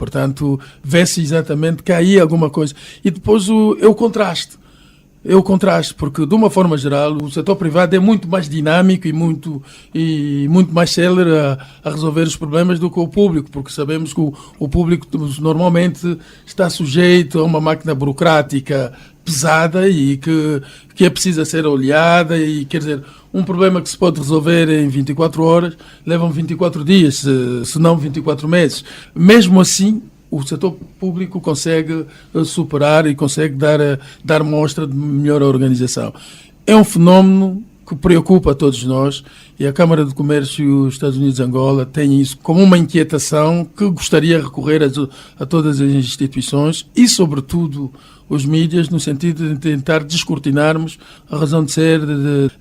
Portanto, vê-se exatamente que há aí alguma coisa. E depois é o contraste. É o contraste, porque de uma forma geral o setor privado é muito mais dinâmico e muito mais célere a resolver os problemas do que o público, porque sabemos que o público normalmente está sujeito a uma máquina burocrática pesada e que é precisa ser olhada e, quer dizer, um problema que se pode resolver em 24 horas levam 24 dias, se não 24 meses. Mesmo assim, o setor público consegue superar e consegue dar mostra de melhor organização. É um fenómeno que preocupa a todos nós e a Câmara de Comércio dos Estados Unidos-Angola tem isso como uma inquietação que gostaria de recorrer a todas as instituições e, sobretudo, os mídias, no sentido de tentar descortinarmos a razão de ser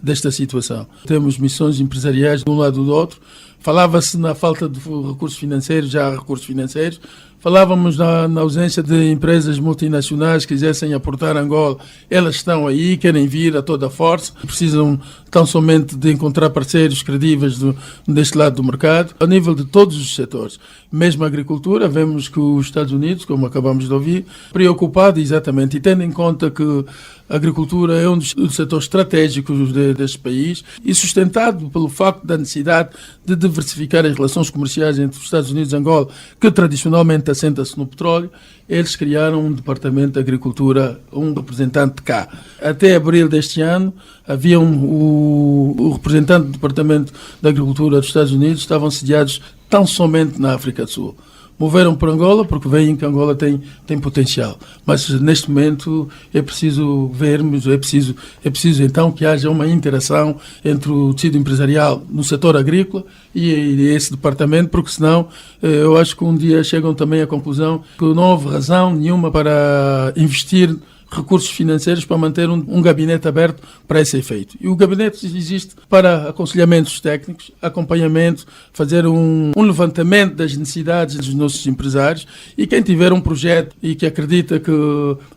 desta situação. Temos missões empresariais de um lado e do outro. Falava-se na falta de recursos financeiros, já há recursos financeiros. Falávamos na ausência de empresas multinacionais que quisessem aportar a Angola. Elas estão aí, querem vir a toda a força. Precisam tão somente de encontrar parceiros credíveis deste lado do mercado. A nível de todos os setores, mesmo a agricultura, vemos que os Estados Unidos, como acabamos de ouvir, preocupado exatamente, e tendo em conta que a agricultura é um dos setores estratégicos deste país e sustentado pelo facto da necessidade de diversificar as relações comerciais entre os Estados Unidos e Angola, que tradicionalmente assenta-se no petróleo, eles criaram um departamento de agricultura, um representante cá. Até abril deste ano, havia o representante do departamento de agricultura dos Estados Unidos, estavam sediados tão somente na África do Sul. Moveram para Angola porque veem que Angola tem potencial. Mas neste momento é preciso vermos, é preciso então que haja uma interação entre o tecido empresarial no setor agrícola e esse departamento, porque senão eu acho que um dia chegam também à conclusão que não houve razão nenhuma para investir recursos financeiros para manter um gabinete aberto para esse efeito. E o gabinete existe para aconselhamentos técnicos, acompanhamento, fazer um levantamento das necessidades dos nossos empresários e quem tiver um projeto e que acredita que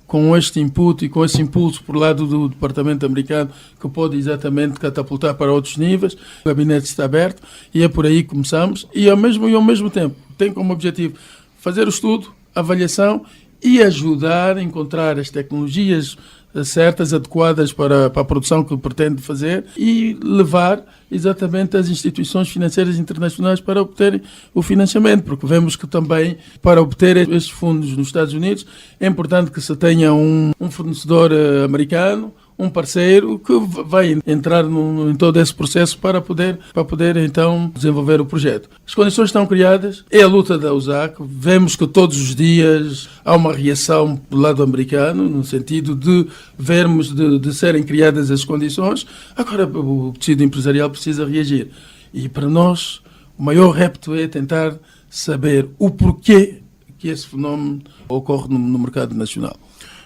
com este input e com esse impulso por lado do Departamento americano que pode exatamente catapultar para outros níveis, o gabinete está aberto e é por aí que começamos e ao mesmo tempo tem como objetivo fazer o estudo, a avaliação e ajudar a encontrar as tecnologias certas, adequadas para a produção que pretende fazer e levar exatamente as instituições financeiras internacionais para obterem o financiamento, porque vemos que também para obter estes fundos nos Estados Unidos é importante que se tenha um fornecedor americano, um parceiro que vai entrar em todo esse processo para poder então desenvolver o projeto. As condições estão criadas, é a luta da USAC, vemos que todos os dias há uma reação do lado americano, no sentido de vermos de serem criadas as condições, agora o tecido empresarial precisa reagir. E para nós o maior repto é tentar saber o porquê que esse fenómeno ocorre no mercado nacional.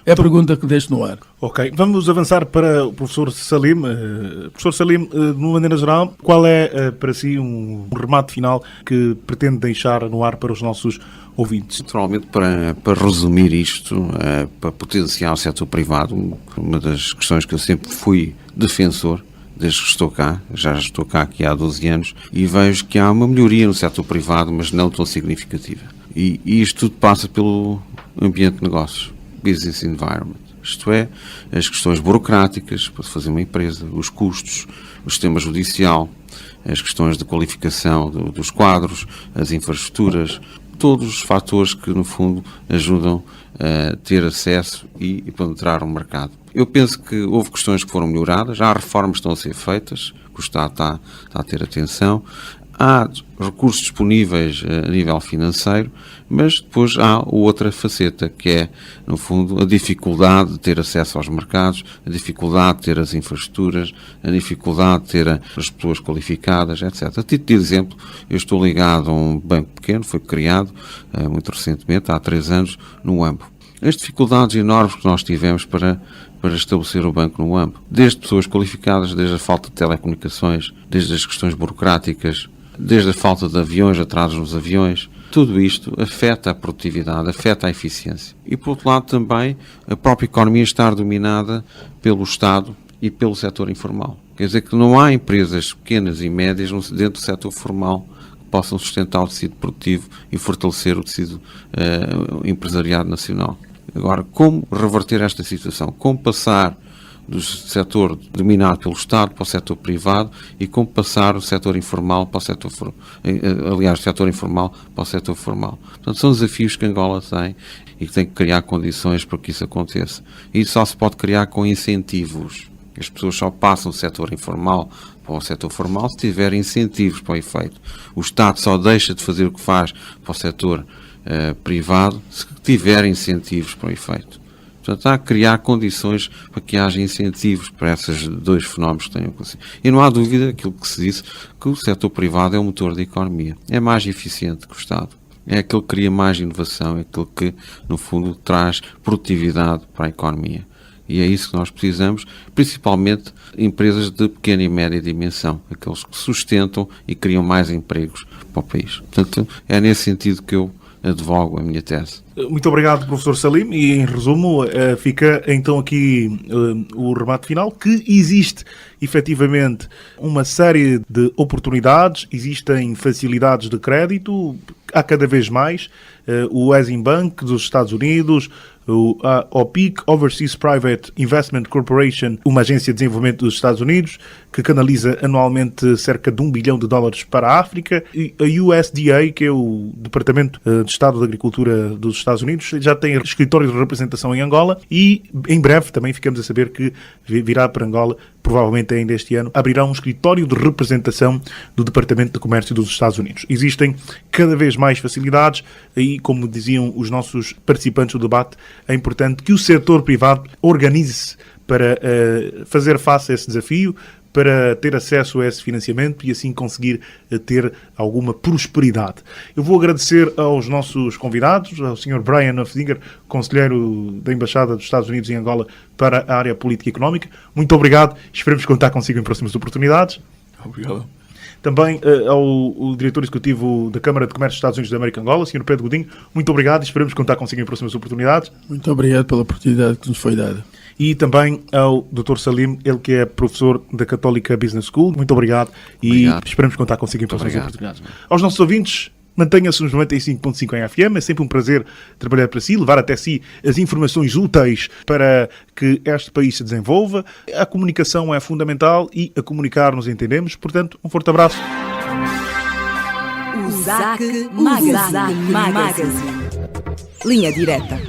É a pergunta que deixo no ar. Ok, vamos avançar para o professor Salim. Professor Salim, de uma maneira geral, qual é para si um remate final que pretende deixar no ar para os nossos ouvintes? Naturalmente, para resumir isto, para potenciar o setor privado, uma das questões que eu sempre fui defensor, desde que estou cá, já estou cá aqui há 12 anos, e vejo que há uma melhoria no setor privado, mas não tão significativa. E isto tudo passa pelo ambiente de negócios. Business environment, isto é, as questões burocráticas para fazer uma empresa, os custos, o sistema judicial, as questões de qualificação dos quadros, as infraestruturas, todos os fatores que, no fundo, ajudam a ter acesso e penetrar o mercado. Eu penso que houve questões que foram melhoradas, há reformas que estão a ser feitas, que o Estado está a ter atenção, há recursos disponíveis a nível financeiro, mas depois há outra faceta, que é, no fundo, a dificuldade de ter acesso aos mercados, a dificuldade de ter as infraestruturas, a dificuldade de ter as pessoas qualificadas, etc. A título de exemplo, eu estou ligado a um banco pequeno, foi criado muito recentemente, há 3 anos, no UAMBO. As dificuldades enormes que nós tivemos para estabelecer o banco no UAMBO, desde pessoas qualificadas, desde a falta de telecomunicações, desde as questões burocráticas, desde a falta de aviões, atrasos nos aviões, tudo isto afeta a produtividade, afeta a eficiência. E, por outro lado, também a própria economia estar dominada pelo Estado e pelo setor informal. Quer dizer que não há empresas pequenas e médias dentro do setor formal que possam sustentar o tecido produtivo e fortalecer o tecido empresariado nacional. Agora, como reverter esta situação? Como passar do setor dominado pelo Estado para o setor privado e como passar o setor informal para o setor o setor informal para o setor formal. Portanto, são desafios que Angola tem e que tem que criar condições para que isso aconteça. E isso só se pode criar com incentivos. As pessoas só passam do setor informal para o setor formal se tiverem incentivos para o efeito. O Estado só deixa de fazer o que faz para o setor privado se tiver incentivos para o efeito. Portanto, há que criar condições para que haja incentivos para esses dois fenómenos que tenham acontecido. E não há dúvida, aquilo que se disse, que o setor privado é o motor da economia. É mais eficiente que o Estado. É aquele que cria mais inovação, é aquele que, no fundo, traz produtividade para a economia. E é isso que nós precisamos, principalmente empresas de pequena e média dimensão, aqueles que sustentam e criam mais empregos para o país. Portanto, é nesse sentido que eu advogo a minha tese. Muito obrigado, professor Salim, e em resumo fica então aqui o remate final, que existe efetivamente uma série de oportunidades, existem facilidades de crédito, há cada vez mais, o Exim Bank dos Estados Unidos, a OPIC, Overseas Private Investment Corporation, uma agência de desenvolvimento dos Estados Unidos, que canaliza anualmente cerca de $1 bilhão para a África, e a USDA, que é o Departamento de Estado da Agricultura dos Estados Unidos, já tem escritório de representação em Angola e em breve também ficamos a saber que virá para Angola, provavelmente ainda este ano, abrirá um escritório de representação do Departamento de Comércio dos Estados Unidos. Existem cada vez mais facilidades e, como diziam os nossos participantes do debate, é importante que o setor privado organize-se para fazer face a esse desafio, para ter acesso a esse financiamento e assim conseguir ter alguma prosperidade. Eu vou agradecer aos nossos convidados, ao Sr. Brian Hufdinger, conselheiro da Embaixada dos Estados Unidos em Angola para a área política e económica. Muito obrigado, esperemos contar consigo em próximas oportunidades. Obrigado. Também ao diretor executivo da Câmara de Comércio dos Estados Unidos da América Angola, Sr. Pedro Godinho, muito obrigado e esperemos contar consigo em próximas oportunidades. Muito obrigado pela oportunidade que nos foi dada. E também ao Dr. Salim, ele que é professor da Católica Business School. Muito obrigado e esperamos contar consigo em próximas oportunidades. Aos nossos ouvintes, mantenha-se nos 95.5 em FM. É sempre um prazer trabalhar para si, levar até si as informações úteis para que este país se desenvolva. A comunicação é fundamental e a comunicar nos entendemos. Portanto, um forte abraço. O ZAC Magazine. Linha direta.